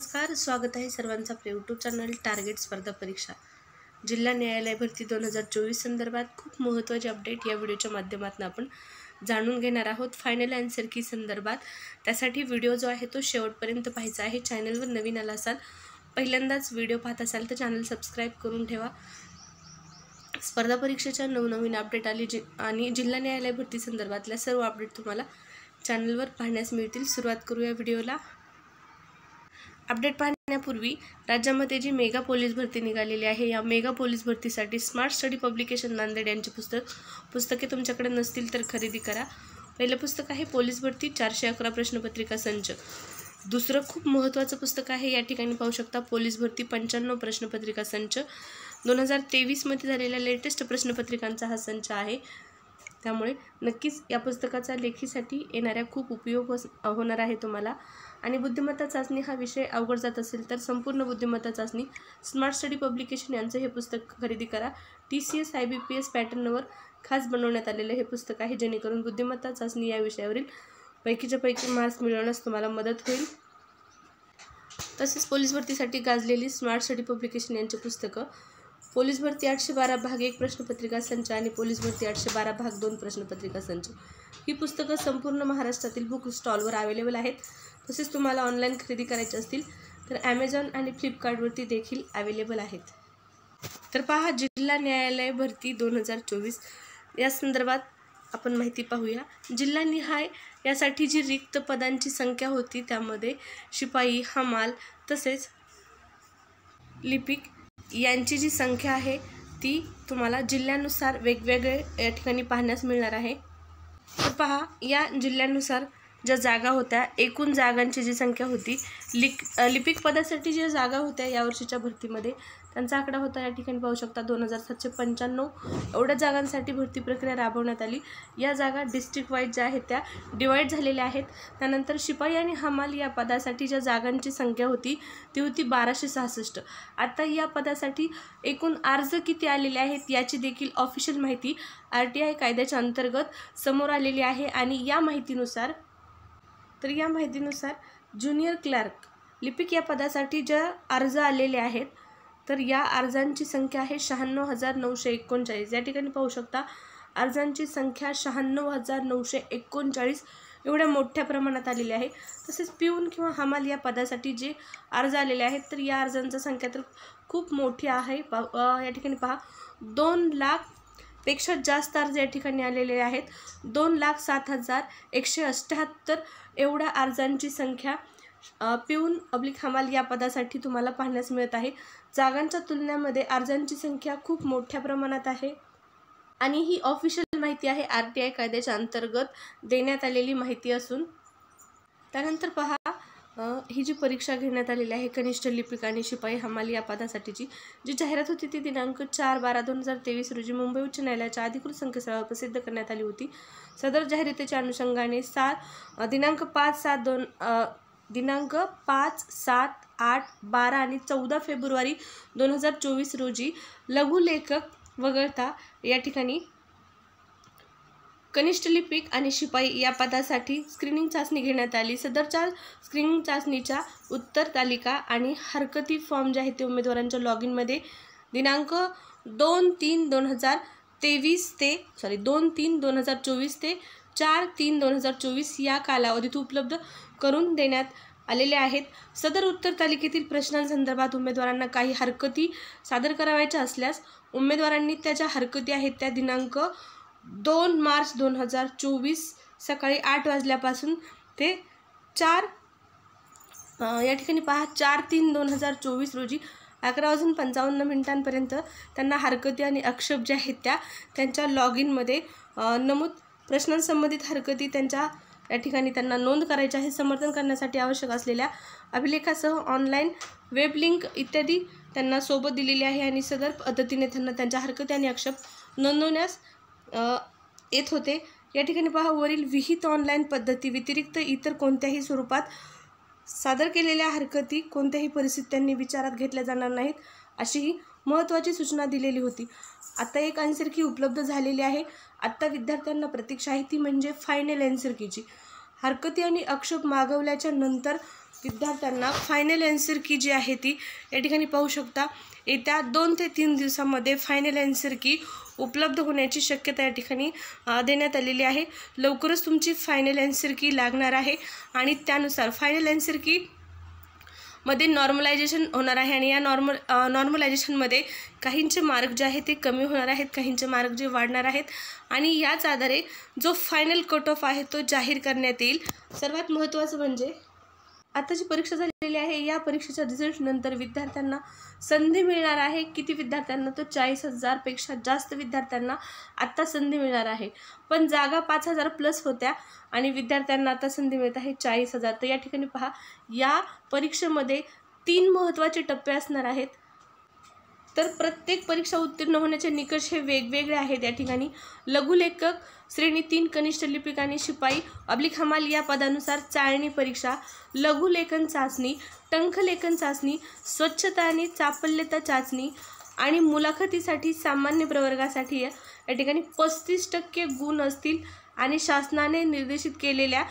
नमस्कार, स्वागत आहे सर्वांचं आपल्या यूट्यूब चॅनल टार्गेट स्पर्धा परीक्षा जिल्हा न्यायालय भरती 2024 संदर्भात खूप महत्त्वाचे अपडेट या व्हिडिओच्या माध्यमातून आपण जाणून घेणार आहोत। फायनल आन्सर की संदर्भात त्यासाठी व्हिडिओ जो आहे तो शेवटपर्यंत पाहायचा आहे। चॅनलवर नवीन आला असाल, पहिल्यांदाच व्हिडिओ पाहत असाल तर चॅनल सबस्क्राईब करून ठेवा। स्पर्धा परीक्षेच्या नवनवीन अपडेट आली आणि जिल्हा न्यायालय भरती संदर्भातल्या सर्व अपडेट तुम्हाला चॅनलवर पाहण्यास मिळतील। सुरुवात करूया व्हिडिओला। अपडेट पाहण्यापूर्वी राज्यामध्ये जी मेगा पोलीस भरती निघालेली आहे, या मेगा पोलीस भरतीसाठी स्मार्ट स्टडी पब्लिकेशन नांदेड यांची पुस्तके तुमच्याकडे नसतील तर खरेदी करा। पहिलं पुस्तक आहे पोलीस भरती 411 प्रश्नपत्रिका संच। दुसरं खूप महत्त्वाचं पुस्तक आहे, या ठिकाणी पाहू शकता, पोलीस भरती 95 प्रश्नपत्रिका संच। 2023 मध्ये झालेल्या लेटेस्ट प्रश्नपत्रिकांचा हा संच आहे, त्यामुळे नक्कीच या पुस्तकाचा लेखीसाठी येणाऱ्या खूप उपयोग होणार आहे तुम्हाला। आणि बुद्धिमत्ता चाचणी हा विषय अवघड जात असेल तर संपूर्ण बुद्धिमत्ता चाचणी स्मार्ट स्टडी पब्लिकेशन यांचं हे पुस्तक खरेदी करा। TCS IBPS पॅटर्नवर खास बनवण्यात आलेलं हे पुस्तक आहे, जेणेकरून बुद्धिमत्ता चाचणी या विषयावरील पैकीच्या पैकी मार्क्स मिळवण्यास तुम्हाला मदत होईल। तसेच पोलीस भरतीसाठी गाजलेली स्मार्ट स्टडी पब्लिकेशन यांची पुस्तकं पोलीस भरती 812 भाग 1 प्रश्नपत्रिका संच आणि पोलीस भरती 812 भाग 2 प्रश्नपत्रिका संच ही पुस्तकं संपूर्ण महाराष्ट्रातील बुक स्टॉलवर अवेलेबल आहेत। तसेच तुम्हाला ऑनलाईन खरेदी करायची असतील तर ॲमेझॉन आणि फ्लिपकार्टवरती देखील अवेलेबल आहेत। तर पहा, जिल्हा न्यायालय भरती 2024 या संदर्भात आपण माहिती पाहूया। जिल्हानिहाय यासाठी जी रिक्त पदांची संख्या होती त्यामध्ये शिपाई, हमाल तसेच लिपिक यांची जी संख्या आहे ती तुम्हाला जिल्ह्यानुसार वेगवेगळे या ठिकाणी पाहण्यास मिळणार आहे। तर पहा, या जिल्ह्यानुसार ज्या जागा होत्या, एकूण जागांची जी संख्या होती, लिपिक पदासाठी ज्या जागा होत्या यावर्षीच्या भरतीमध्ये त्यांचा आकडा होता, या ठिकाणी पाहू शकता 2795 एवढ्या जागांसाठी भरती प्रक्रिया राबवण्यात आली। या जागा डिस्ट्रिक्ट वाईज ज्या आहेत त्या डिवाईड झालेल्या आहेत। त्यानंतर शिपाई आणि हमाल या पदासाठी ज्या जागांची संख्या होती ती होती 1266। आता या पदासाठी एकूण अर्ज किती आलेले आहेत याची देखील ऑफिशियल माहिती RTI कायद्याच्या अंतर्गत समोर आलेली आहे। आणि या माहितीनुसार ज्युनियर क्लार्क लिपिक या पदासाठी ज्या अर्ज आलेले आहेत तर या अर्जांची संख्या आहे 96,939। या ठिकाणी पाहू शकता, अर्जांची संख्या 96,939 एवढ्या मोठ्या प्रमाणात आलेली आहे। तसेच पिऊन किंवा हमाल या पदासाठी जे अर्ज आलेले आहेत तर या अर्जांची संख्या तर खूप मोठी आहे। या ठिकाणी पहा, 2 लाख पेक्षा जास्त अर्ज या ठिकाणी आलेले आहेत। 2,07,178 एवढ्या अर्जांची संख्या पिऊन हमाल या पदासाठी तुम्हाला पाहण्यास मिळत आहे। जागांच्या तुलनेमध्ये अर्जांची संख्या खूप मोठ्या प्रमाणात आहे आणि ही ऑफिशियल माहिती आहे, RTI कायद्याच्या अंतर्गत देण्यात आलेली माहिती असून। त्यानंतर पहा, ही जी परीक्षा घेण्यात आलेली आहे कनिष्ठ लिपिक आणि शिपाई हमाल या पदासाठीची जी जाहिरात होती ती दिनांक 4/12/2023 रोजी मुंबई उच्च न्यायालयाच्या अधिकृत संकेतस्थळावर प्रसिद्ध करण्यात आली होती। सदर जाहिरातीच्या अनुषंगाने दिनांक 5, 7, 8, 12 आणि 14 फेब्रुवारी 2024 रोजी लघुलेखक वगळता या ठिकाणी कनिष्ठ लिपिक आणि शिपाई या पदासाठी स्क्रीनिंग चाचणी घेण्यात आली। सदरच्या स्क्रीनिंग चाचणीच्या उत्तर तालिका आणि हरकती फॉर्म जे आहेत ते उमेदवारांच्या लॉगिनमध्ये दिनांक 2/3/2024 ते 4/3/2024 या कालावधीत उपलब्ध करून देण्यात आलेले आहेत। सदर उत्तर तालिकेतील प्रश्नांसंदर्भात उमेदवारांना काही हरकती सादर करावयाच्या असल्यास उमेदवारांनी त्याच्या हरकती आहेत त्या दिनांक 2 मार्च 2024 सकाळी 8 वाजल्यापासून ते 4 या ठिकाणी पहा 4/3/2024 रोजी 11:55 त्यांना हरकती आणि आक्षेप जे आहेत त्यांच्या लॉगिनमध्ये नमूद प्रश्नांसंबंधित हरकती त्यांच्या या ठिकाणी त्यांना नोंद करायची आहे। समर्थन करण्यासाठी आवश्यक असलेल्या अभिलेखासह ऑनलाईन वेब लिंक इत्यादी त्यांना सोबत दिलेली आहे आणि सदर पद्धतीने त्यांना त्यांच्या हरकती आणि आक्षेप नोंदवण्यास येत होते। या ठिकाणी पहा, वरील विहित ऑनलाईन पद्धती व्यतिरिक्त इतर कोणत्याही स्वरूपात सादर केलेल्या हरकती कोणत्याही परिस्थितीत त्यांनी विचारात घेतल्या जाणार नाहीत, अशी ही महत्त्वाची सूचना दिलेली होती। आता एक आन्सर की उपलब्ध झालेली आहे। आता विद्यार्थ्यांना प्रतीक्षा आहे ती म्हणजे फायनल आन्सर कीची। हरकती आणि आक्षेप मागवल्याच्या नंतर विद्यार्थ्यांना फायनल आन्सर की जी आहे ती या ठिकाणी पाहू शकता येत्या 2 ते 3 दिवसांमध्ये फायनल आन्सर की उपलब्ध होण्याची शक्यता या ठिकाणी देण्यात आलेली आहे। लवकरच तुमची फायनल आन्सर की लागणार आहे आणि त्यानुसार फायनल आन्सर की मध्ये नॉर्मलायझेशन होणार आहे आणि या नॉर्मलायझेशनमध्ये काहींचे मार्क जे आहेत ते कमी होणार आहेत, काहींचे मार्क जे वाढणार आहेत आणि याच आधारे जो फायनल कट ऑफ आहे तो जाहीर करण्यात येईल। सर्वात महत्त्वाचं म्हणजे आता जी परीक्षा झालेली आहे या परीक्षेच्या रिझल्ट नंतर विद्यार्थ्यांना संधी मिळणार आहे। किती विद्यार्थ्यांना? तो 40,000 पेक्षा जास्त विद्यार्थ्यांना आता संधी मिळणार आहे, पण जागा 5,000 प्लस होत्या आणि विद्यार्थ्यांना आता संधी मिळत आहे 40,000। तर या ठिकाणी पहा, या परीक्षेमध्ये 3 महत्त्वाचे टप्पे असणार आहेत। तर प्रत्येक परीक्षा उत्तीर्ण होण्याचे निकष हे वेगवेगळे आहेत। या ठिकाणी लघुलेखक श्रेणी 3 कनिष्ठ लिपिक आणि शिपाई अब्लिक हमाल या पदानुसार चाळणी परीक्षा, लघुलेखन चाचणी, टंकलेखन चाचणी, स्वच्छता आणि चापल्यता चाचणी आणि मुलाखतीसाठी सामान्य प्रवर्गासाठी या ठिकाणी 35% गुण असतील आणि शासनाने निर्देशित केलेल्या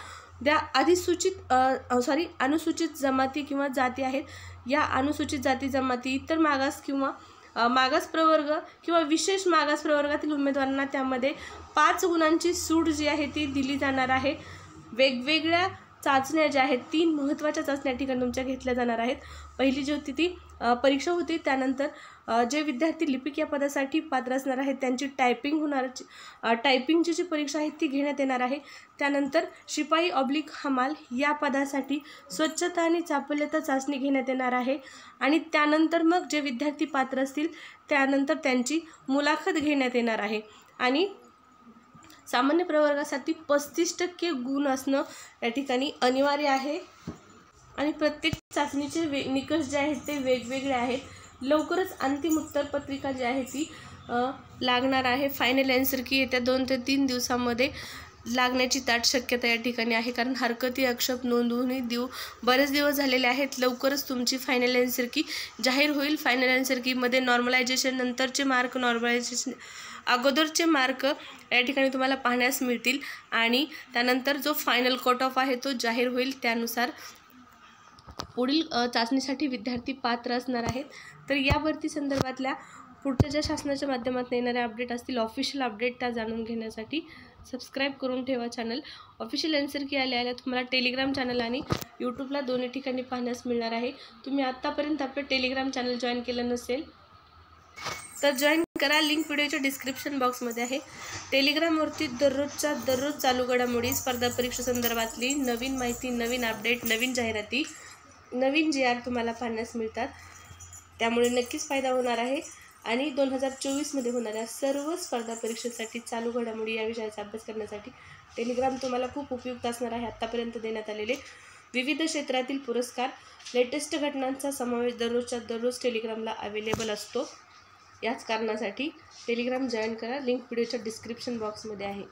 अनुसूचित जमाती किंवा जाती आहेत, या अनुसूचित जाती जमाती इतर मागास किंवा मागास प्रवर्ग किंवा विशेष मागास प्रवर्गातील उमेदवारांना त्यामध्ये 5 गुणांची सूट जी आहे ती दिली जाणार आहे। वेगवेगळ्या चाचण्या ज्या आहेत 3 महत्त्वाच्या चाचण्या ठिकाणी तुमच्या घेतल्या जाणार आहेत। पहिली जी होती ती परीक्षा होती, त्यानंतर जे विद्यार्थी लिपिक या पदासाठी पात्र असणार आहेत त्यांची टायपिंगची जी परीक्षा आहे ती घेण्यात येणार आहे। त्यानंतर शिपाई अब्लिक हमाल या पदासाठी स्वच्छता आणि चापल्यता चाचणी घेण्यात येणार आहे आणि त्यानंतर मग जे विद्यार्थी पात्र असतील त्यानंतर त्यांची मुलाखत घेण्यात येणार आहे आणि सामान्य प्रवर्गासाठी 35% गुण असणं या ठिकाणी अनिवार्य आहे आणि प्रत्येक चाचणीचे निकष जे आहेत ते वेगवेगळे आहेत। लवकरच अंतिम उत्तरपत्रिका जी आहे ती लागणार आहे। फायनल आन्सर की येत्या 2 ते 3 दिवसांमध्ये लागण्याची दाट शक्यता या ठिकाणी आहे, कारण हरकती आक्षेप नोंदवूनही बरेच दिवस झालेले आहेत। लवकरच तुमची फायनल आन्सर की जाहीर होईल। फायनल आन्सर कीमध्ये नॉर्मलायझेशन नंतरचे मार्क, नॉर्मलायझेशन अगोदरचे मार्क या ठिकाणी तुम्हाला पाहण्यास मिळतील आणि त्यानंतर जो फायनल कट ऑफ आहे तो जाहीर होईल, त्यानुसार पुढील चाचणीसाठी विद्यार्थी पात्र असणार आहेत। तर या भरती संदर्भातल्या पुढच्या ज्या शासनाच्या माध्यमातून येणाऱ्या अपडेट असतील, ऑफिशियल अपडेट, त्या जाणून घेण्यासाठी सबस्क्राईब करून ठेवा चॅनल। ऑफिशियल आन्सर की आल्या तुम्हाला टेलिग्राम चॅनल आणि यूट्यूबला दोन्ही ठिकाणी पाहण्यास मिळणार आहे। तुम्ही आत्तापर्यंत आपलं टेलिग्राम चॅनल जॉईन केलं नसेल तर जॉईन करा, लिंक व्हिडिओच्या डिस्क्रिप्शन बॉक्समध्ये आहे। टेलिग्रामवरती दररोज चालू घडामोडी, स्पर्धा परीक्षा संदर्भातली नवीन माहिती, नवीन अपडेट, नवीन जाहिराती, नवीन GR तुम्हाला पाहण्यास मिळतात, त्यामुळे नक्कीच फायदा होणार आहे आणि 2024मध्ये होणाऱ्या सर्व स्पर्धा परीक्षेसाठी चालू घडामोडी या विषयाचा अभ्यास करण्यासाठी टेलिग्राम तुम्हाला खूप उपयुक्त असणार आहे। आत्तापर्यंत देण्यात आलेले विविध क्षेत्रातील पुरस्कार, लेटेस्ट घटनांचा समावेश दररोज टेलिग्रामला अवेलेबल असतो। याच कारणासाठी टेलिग्राम जॉईन करा, लिंक व्हिडिओच्या डिस्क्रिप्शन बॉक्समध्ये आहे।